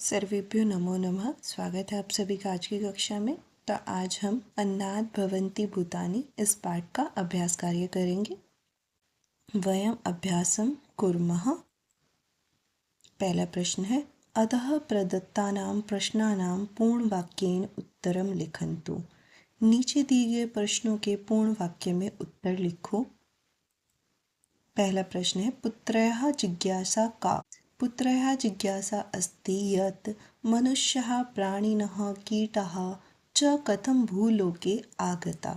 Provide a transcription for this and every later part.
सर्वेभ्यो नमो नमः। स्वागत है आप सभी का आज की कक्षा में। तो आज हम अन्नात् भवन्ति भूतानि इस पाठ का अभ्यास कार्य करेंगे। वयम अभ्यासम कुर्मः। पहला प्रश्न है अतः प्रदत्तानां प्रश्नानां पूर्णवाक्येन उत्तरम लिखन्तु। नीचे दिए गए प्रश्नों के पूर्ण वाक्य में उत्तर लिखो। पहला प्रश्न है पुत्रयः जिज्ञासा का। पुत्रयः जिज्ञासा अस्ति यत् मनुष्यः प्राणिनः कीटाः च कथं भूलोके आगता,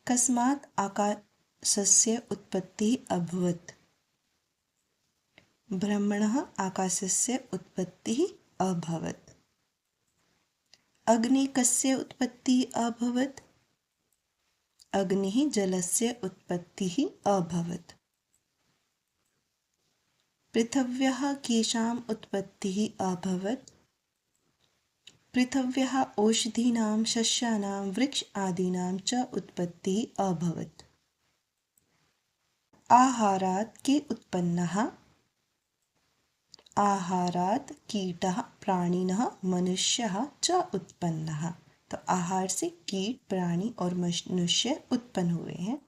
कस्मात् आकाशस्य उत्पत्तिः अभवत्। ब्रह्मणः आकाशस्य उत्पत्तिः अभवत्। अग्निः कस्य उत्पत्तिः अभवत्। अग्निः जलस्य उत्पत्तिः अभवत्। पृथिव्याः केषाम् उत्पत्तिः अभवत्। पृथिव्याः औषधीनां सस्यानां वृक्ष आदीनां च उत्पत्तिः अभवत्। आहारात् के उत्पन्नः। आहारात् कीटः प्राणिनः मनुष्यः च उत्पन्नः। तो आहार से कीट प्राणी और मनुष्य उत्पन्न हुए हैं।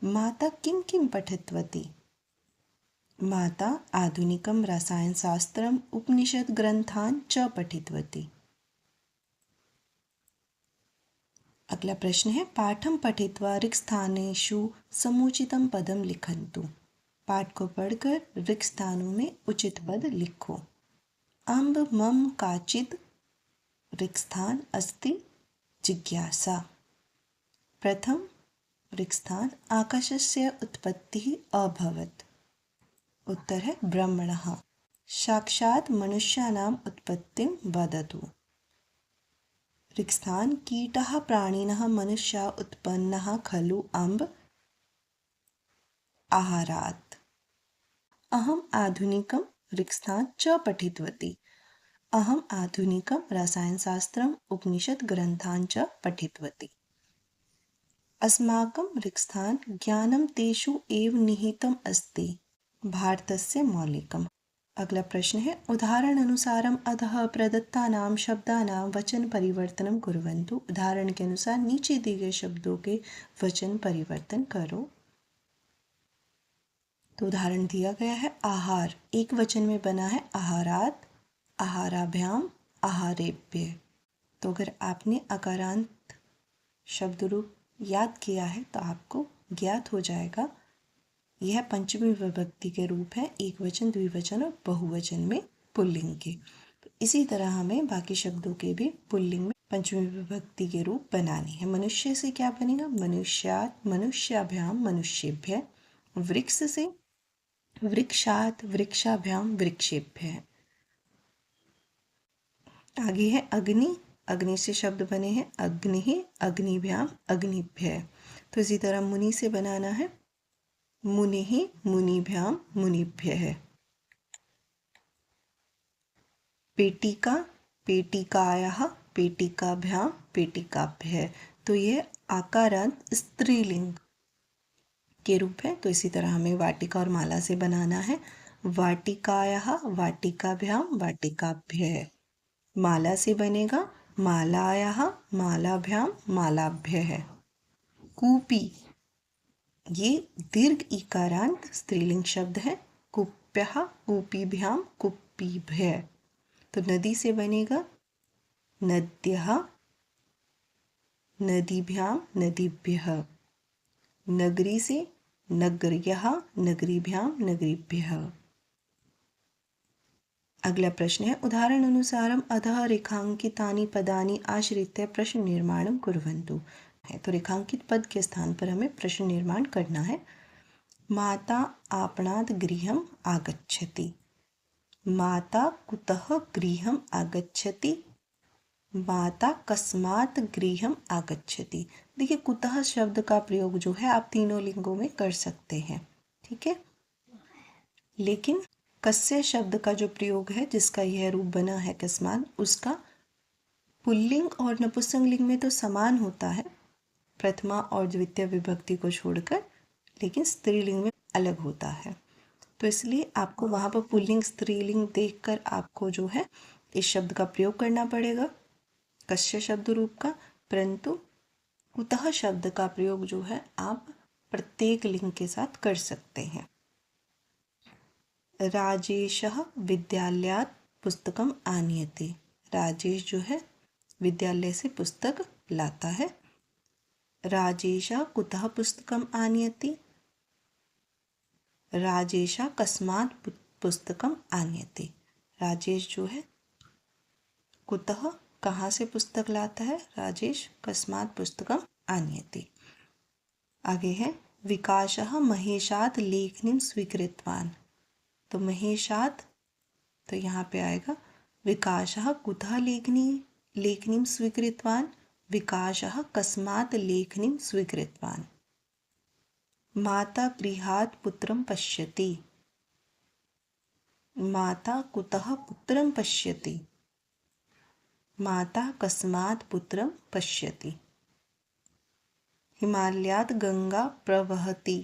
माता किं किं पठितवती। माता आधुनिकं रसायनशास्त्रम् उपनिषद ग्रंथान् च पठितवती। अगला प्रश्न है पाठं पठित्वा रिक्तस्थानेषु समुचितं पदं लिखन्तु। पाठ को पढ़कर रिक्त स्थानों में उचित पद लिखो। अम्ब मम काचित् रिक्त स्थान अस्ति जिज्ञासा। प्रथम रिक्त स्थान आकाशस्य उत्पत्तिः अभवत्। उत्तर है ब्रह्मणः। साक्षात् मनुष्याणाम् उत्पत्तिं वदतु। रिक्त स्थान कीटः प्राणिनः मनुष्या उत्पन्नः खलु अम्ब आहारात्। अहम् आधुनिकं रिक्त स्थान च पठितवती। अहम् आधुनिकं रसायनशास्त्रम् उपनिषद ग्रंथान् च पठितवती। अस्माकं रिक्त स्थान ज्ञानं तेषु एव निहितम् अस्ति भारतस्य मौलिकम्। अगला प्रश्न है उदाहरण अनुसारम अधः प्रदत्तानां शब्दानां वचन परिवर्तनं कुर्वन्तु। उदाहरण के अनुसार नीचे दिए गए शब्दों के वचन परिवर्तन करो। तो उदाहरण दिया गया है आहार एक वचन में बना है आहारात्, आहाराभ्याम, आहारेभ्य। तो अगर आपने अकारांत शब्द रूप याद किया है तो आपको ज्ञात हो जाएगा यह पंचमी विभक्ति के रूप है, एक वचन द्विवचन और बहुवचन में पुल्लिंग के। तो इसी तरह हमें बाकी शब्दों के भी पुल्लिंग में पंचमी विभक्ति के रूप बनाने हैं। मनुष्य से क्या बनेगा मनुष्यात्, मनुष्याभ्याम, मनुष्येभ्य। वृक्ष से वृक्षात्, वृक्षाभ्याम, वृक्षेभ्य। आगे है अग्नि। अग्नि से शब्द बने हैं अग्नि, अग्निभ्याम, अग्निभ्य। तो इसी तरह मुनि से बनाना है मुनिः, मुनिभ्यां, मुनिभ्यः। पेटिका, पेटिकायाः, पेटिकाभ्यां, पेटिकाभ्यः। तो ये आकारांत स्त्रीलिंग के रूप है। तो इसी तरह हमें वाटिका और माला से बनाना है वाटिकायाः, वाटिकाभ्यां, वाटिकाभ्यः। माला से बनेगा मालायाः, मालाभ्यां, मालाभ्यः। कूपी ये दीर्घ इकारांत स्त्रीलिंग शब्द है कूप्यः, कूपीभ्यां, कूपीभ्यः। तो नदी से बनेगा नद्यः, नदीभ्यां, नदीभ्यः। नगरी से नगर्यः, नगरीभ्यां, नगरीभ्यः। अगला प्रश्न है उदाहरण अनुसारम अधः रेखांकितानि पदानि आश्रित्य प्रश्न निर्माणं कुर्वन्तु। तो रेखांकित पद के स्थान पर हमें प्रश्न निर्माण करना है। माता आपणात् गृहम् आगच्छति। माता कुतः गृहम् आगच्छति। माता कस्मात् गृहम् आगच्छति। देखिए कुतः शब्द का प्रयोग जो है आप तीनों लिंगों में कर सकते हैं, ठीक है। लेकिन कस्य शब्द का जो प्रयोग है जिसका यह रूप बना है कस्मात्, उसका पुल्लिंग और नपुंसकलिंग में तो समान होता है प्रथमा और द्वितीय विभक्ति को छोड़कर, लेकिन स्त्रीलिंग में अलग होता है। तो इसलिए आपको वहाँ पर पुल्लिंग स्त्रीलिंग देखकर आपको जो है इस शब्द का प्रयोग करना पड़ेगा कस्य शब्द रूप का, परंतु कुतः शब्द का प्रयोग जो है आप प्रत्येक लिंग के साथ कर सकते हैं। राजेशः विद्यालयात् पुस्तकम आनयति। राजेश जो है विद्यालय से पुस्तक लाता है। राजेशः कुतः पुस्तकम आनयति। राजेशः कस्मात् पुस्तकम आनयति। राजेश जो है कुतः कहाँ से पुस्तक लाता है, राजेश कस्मात् पुस्तकम आनयति। आगे है विकासः महेशात् लेखनीं स्वीकृतवान्। तो महेशात् तो यहाँ पे आएगा विकासः कुतः लेखनीं स्वीकृतवान्। विकासः कस्मात् लेखनीं स्वीकृतवान्। माता गृहात् पुत्रं पश्यति। माता कुतः पुत्रं पश्यति। माता कस्मात् पुत्रं पश्यति। हिमालयात् गंगा प्रवहति।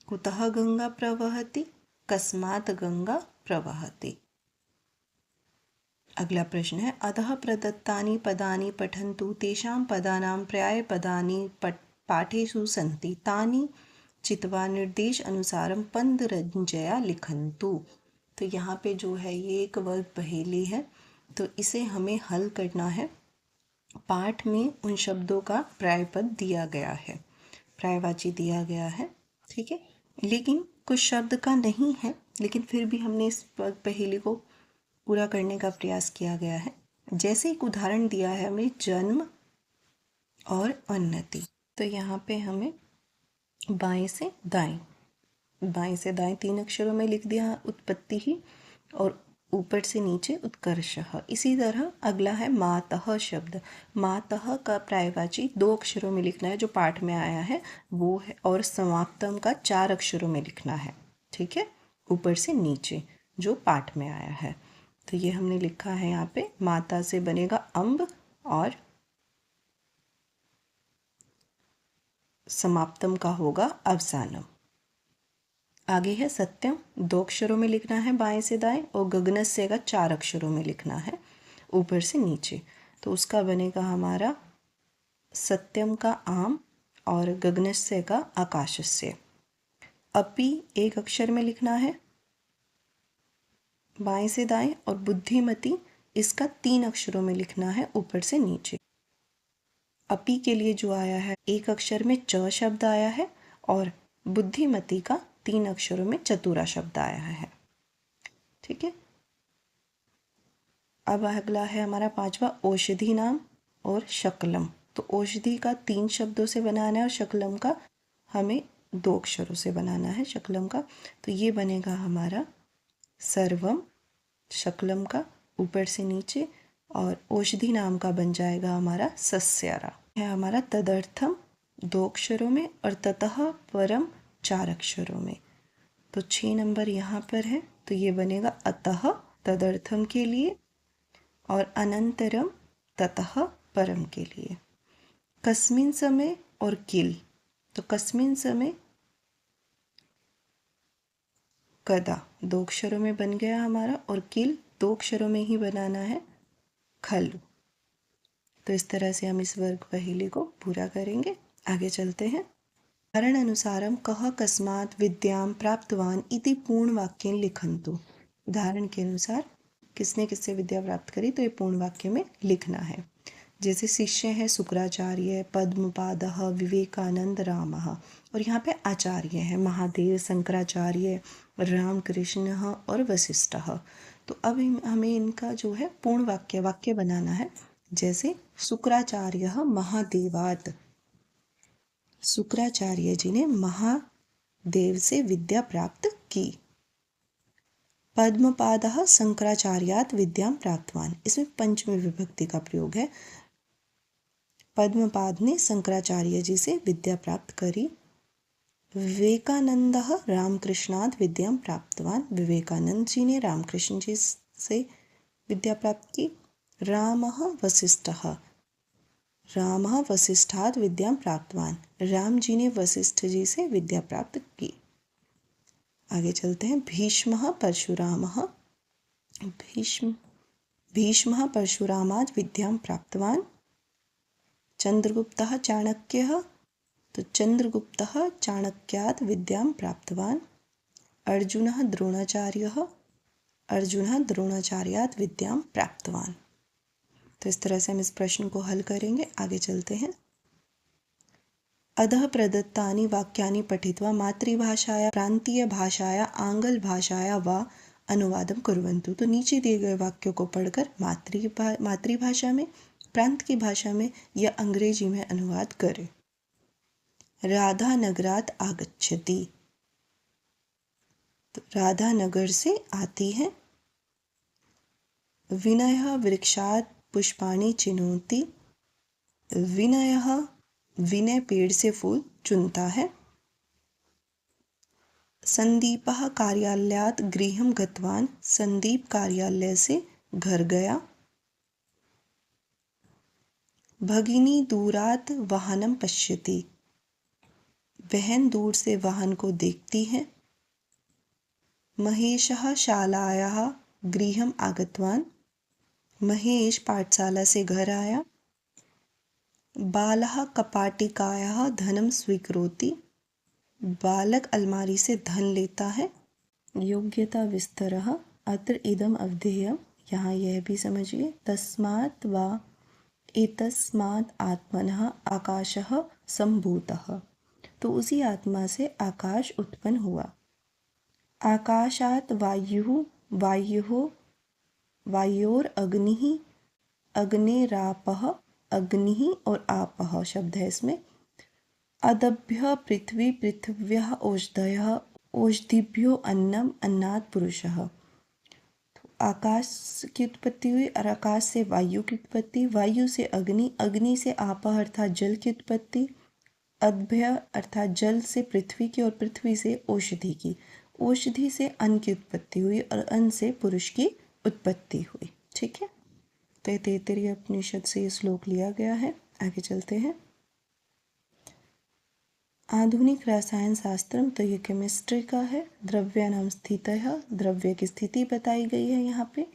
कुतः गंगा प्रवहति, कस्मात् गंगा प्रवहति। अगला प्रश्न है अधः प्रदत्तानि पदानि पठन्तु तेषां पदानां पर्यायपदानि पाठेषु सन्ति तानि चित्वा निर्देश अनुसारं पदरञ्जया लिखन्तु। तो यहाँ पे जो है ये एक वर्ग पहेली है, तो इसे हमें हल करना है। पाठ में उन शब्दों का पर्यायपद दिया गया है, पर्यायवाची दिया गया है, ठीक है, लेकिन कुछ शब्द का नहीं है, लेकिन फिर भी हमने इस वर्ग पहेली को पूरा करने का प्रयास किया गया है। जैसे एक उदाहरण दिया है हमें जन्म और उन्नति। तो यहाँ पे हमें बाएं से दाएं 3 अक्षरों में लिख दिया उत्पत्ति ही, और ऊपर से नीचे उत्कर्षः। इसी तरह अगला है मातः शब्द। मातः का पर्यायवाची 2 अक्षरों में लिखना है जो पाठ में आया है वो है, और समाप्तम का 4 अक्षरों में लिखना है, ठीक है, ऊपर से नीचे जो पाठ में आया है। तो ये हमने लिखा है यहाँ पे माता से बनेगा अम्ब और समाप्तम का होगा अवसानम। आगे है सत्यम, 2 अक्षरों में लिखना है बाएं से दाएं, और गगनस्य का 4 अक्षरों में लिखना है ऊपर से नीचे। तो उसका बनेगा हमारा सत्यम का आम और गगनस्य का आकाशस्य। अपि 1 अक्षर में लिखना है बाएं से दाएं, और बुद्धिमती इसका 3 अक्षरों में लिखना है ऊपर से नीचे। अपि के लिए जो आया है 1 अक्षर में च शब्द आया है, और बुद्धिमती का 3 अक्षरों में चतुरा शब्द आया है, ठीक है। अब अगला है हमारा 5वां औषधि नाम और शकलम। तो औषधि का 3 शब्दों से बनाना है और शकलम का हमें 2 अक्षरों से बनाना है शकलम का। तो ये बनेगा हमारा सर्वम शकलम का ऊपर से नीचे, और औषधि नाम का बन जाएगा हमारा सस्यारा। है हमारा तदर्थम 2 अक्षरों में और ततः परम 4 अक्षरों में। तो 6 नंबर यहाँ पर है, तो ये बनेगा अतः तदर्थम के लिए और अनंतरम ततः परम के लिए। कस्मिन समय और किल, तो कस्मिन समय कदा 2 अक्षरों में बन गया हमारा, और किल 2 अक्षरों में ही बनाना है खलु। तो इस तरह से हम इस वर्ग पहेली को पूरा करेंगे। आगे चलते हैं। उदाहरण अनुसारम कः कस्मात् विद्यां प्राप्तवान इति पूर्ण वाक्य लिखन्तु। उदाहरण के अनुसार किसने किससे विद्या प्राप्त करी, तो ये पूर्ण वाक्य में लिखना है। जैसे शिष्य है शुक्राचार्य, पद्मपादः, विवेकानंद, रामः, और यहाँ पे आचार्य है महादेव, शंकराचार्य, रामकृष्ण और वशिष्ठः। तो अब हमें इनका जो है पूर्ण वाक्य बनाना है। जैसे शुक्राचार्य महादेवात्, शुक्राचार्य जी ने महादेव से विद्या प्राप्त की। पद्मपादः शंकराचार्यात् विद्यां प्राप्तवान, इसमें पंचमी विभक्ति का प्रयोग है। पद्मपाद ने शंकराचार्य जी से विद्या प्राप्त करी। विवेकानंदः रामकृष्णात् विद्यां प्राप्तवान, विवेकानंद जी ने रामकृष्ण जी से विद्या प्राप्त की। रामः वशिष्ठः, रामः वशिष्ठात् विद्यां प्राप्तवान, राम जी ने वशिष्ठ जी से विद्या प्राप्त की। आगे चलते हैं। भीष्मः परशुरामात् विद्यां प्राप्तवान्। चंद्रगुप्तः चाणक्यः, तो चंद्रगुप्तः चाणक्यात् विद्यां प्राप्तवान्। अर्जुनः द्रोणाचार्यात् विद्यां प्राप्तवान्। तो इस तरह से हम इस प्रश्न को हल करेंगे। आगे चलते हैं। अधः प्रदत्तानि वाक्यानि पठित्वा मातृभाषाया प्रांतीयभाषाया आंग्लभाषाया वा अनुवादं कुर्वन्तु। तो नीचे दिए गए वाक्यों को पढ़कर मातृभाषा में, प्रांत की भाषा में या अंग्रेजी में अनुवाद करें। राधा नगरात आगच्छति, तो राधा नगर से आती है। विनयः वृक्षात् पुष्पाणि चिनोति, विनय पेड़ से फूल चुनता है। संदीपः कार्यालयात् गृहं गतवान्, संदीप कार्यालय से घर गया। भगिनी दूरात् वाहनं पश्यति, बहन दूर से वाहन को देखती है। महेशः शालायाः गृहम् आगतवान्, महेश पाठशाला से घर आया। बालः कपाटिकायाः धनं स्वीकरोति, बालक अलमारी से धन लेता है। योग्यता विस्तरः, अत्र इदम अवधेयम्, यहाँ यह भी समझिए। तस्मात् वा एतस्मात् आत्मनः आकाशः सम्भूतः, तो उसी आत्मा से आकाश उत्पन्न हुआ। आकाशात् वायोर अग्निः, अग्नेरापः, अग्निः और आपः शब्द है इसमें। अदभ्य पृथ्वी, पृथिव्यः औषधयः, औषधिभ्यो अन्नम, अन्नात् पुरुषः। तो आकाश की उत्पत्ति हुई और आकाश से वायु की उत्पत्ति, वायु से अग्नि, अग्नि से आपः अर्थात जल की उत्पत्ति, अदभ्य अर्थात जल से पृथ्वी की और पृथ्वी से औषधि की, औषधि से अन्न की उत्पत्ति हुई और अन्न से पुरुष की उत्पत्ति हुई। ठीक है, तो तैत्तिरीय उपनिषद से ये श्लोक लिया गया है। आगे चलते हैं। आधुनिक रसायन शास्त्र, तो ये केमिस्ट्री का है। द्रव्यानां स्थितयः, द्रव्य की स्थिति बताई गई है यहाँ पे।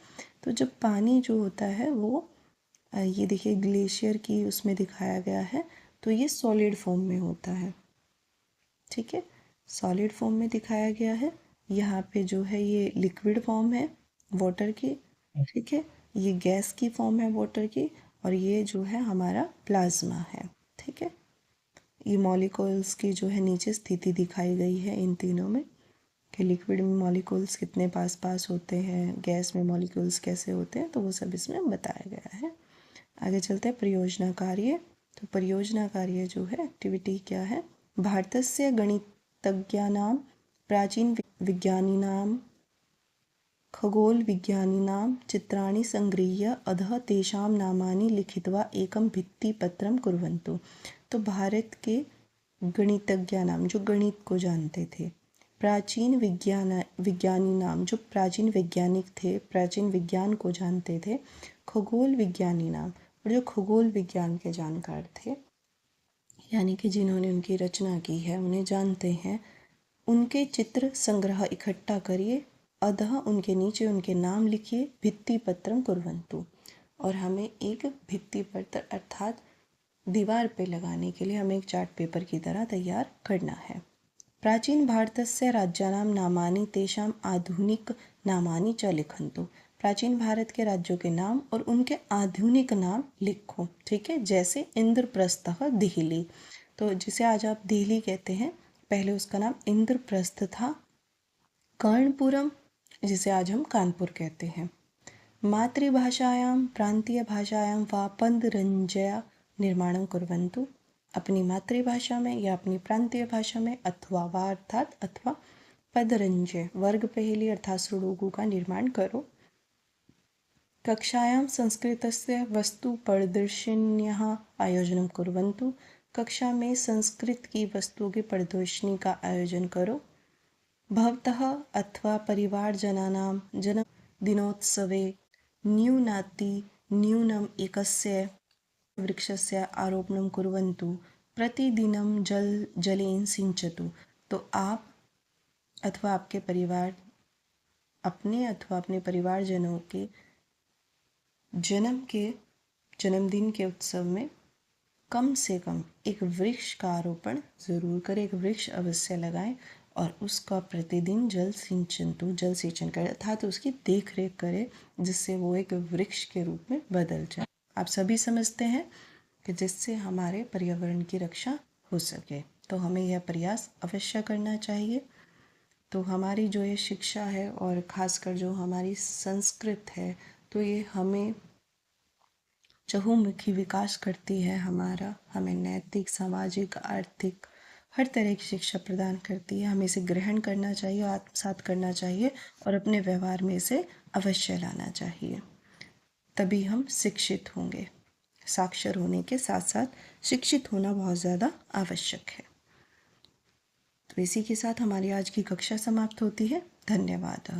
तो जब पानी जो होता है वो ये देखिए ग्लेशियर की उसमें दिखाया गया है, तो ये सॉलिड फॉर्म में होता है। ठीक है, सॉलिड फॉर्म में दिखाया गया है। यहाँ पे जो है ये लिक्विड फॉर्म है वाटर की। ठीक है, ये गैस की फॉर्म है वाटर की, और ये जो है हमारा प्लाज्मा है। ठीक है, ये मॉलिक्यूल्स की जो है नीचे स्थिति दिखाई गई है इन तीनों में, कि लिक्विड में मॉलिक्यूल्स कितने पास पास होते हैं, गैस में मॉलिक्यूल्स कैसे होते हैं, तो वो सब इसमें बताया गया है। आगे चलते हैं परियोजना कार्य। तो परियोजना कार्य जो है एक्टिविटी क्या है। भारतस्य गणितज्ञानां, प्राचीन विज्ञानिनां, खगोल विज्ञानिनां चित्राणि संगृह्य अधः तेषां नामानि लिखित्वा एकं भित्तिपत्रं कुर्वन्तु। तो भारत के गणितज्ञ नाम, जो गणित को जानते थे, प्राचीन विज्ञानी नाम, जो प्राचीन वैज्ञानिक थे, प्राचीन विज्ञान को जानते थे, खगोल विज्ञानी नाम, और जो खगोल विज्ञान के जानकार थे, यानी कि जिन्होंने उनकी रचना की है, उन्हें जानते हैं, उनके चित्र संग्रह इकट्ठा करिए। अधः उनके नीचे उनके नाम लिखिए। भित्तिपत्रम कुर्वन्तु, और हमें एक भित्तिपत्र अर्थात दीवार पे लगाने के लिए हमें एक चार्ट पेपर की तरह तैयार करना है। प्राचीन भारतस्य राज्यानां नामानि तेषाम् आधुनिक नामानि च लिखन्तु। प्राचीन भारत के राज्यों के नाम और उनके आधुनिक नाम लिखो। ठीक है, जैसे इंद्रप्रस्थः दिल्ली, तो जिसे आज आप दिल्ली कहते हैं, पहले उसका नाम इंद्रप्रस्थ था। कर्णपुरम, जिसे आज हम कानपुर कहते हैं। मातृभाषायां, प्रांतीय भाषायां वा पदरंजया निर्माणं कुर्वन्तु। अपनी मातृभाषा में या अपनी प्रांतीय भाषा में, अथवा वा अर्थात अथवा पदरंजय वर्ग पहेली अर्थात सुडोकू का निर्माण करो। कक्षायां संस्कृतस्य वस्तु प्रदर्शन्याः आयोजनं कुर्वन्तु। कक्षा में संस्कृत की वस्तुओं की प्रदर्शनी का आयोजन करो। भवतः अथवा परिवारजनानां जन्मदिनोत्सवे न्यूनम् एकस्य वृक्षस्य आरोपणं कुर्वन्तु। प्रतिदिनं जलेन सिंचतु। तो आप अथवा आपके परिवार अपने अथवा अपने परिवारजनों के जन्मदिन के उत्सव में कम से कम एक वृक्ष का आरोपण ज़रूर करें, एक वृक्ष अवश्य लगाएं और उसका प्रतिदिन जल सेचन करें अर्थात उसकी देख रेख करें, जिससे वो एक वृक्ष के रूप में बदल जाए। आप सभी समझते हैं कि जिससे हमारे पर्यावरण की रक्षा हो सके, तो हमें यह प्रयास अवश्य करना चाहिए। तो हमारी जो ये शिक्षा है और ख़ासकर जो हमारी संस्कृत है, तो ये हमें चहुमुखी विकास करती है हमारा, हमें नैतिक, सामाजिक, आर्थिक हर तरह की शिक्षा प्रदान करती है। हमें इसे ग्रहण करना चाहिए, आत्मसात करना चाहिए और अपने व्यवहार में इसे अवश्य लाना चाहिए। तभी हम शिक्षित होंगे। साक्षर होने के साथ साथ शिक्षित होना बहुत ज़्यादा आवश्यक है। तो इसी के साथ हमारी आज की कक्षा समाप्त होती है। धन्यवाद।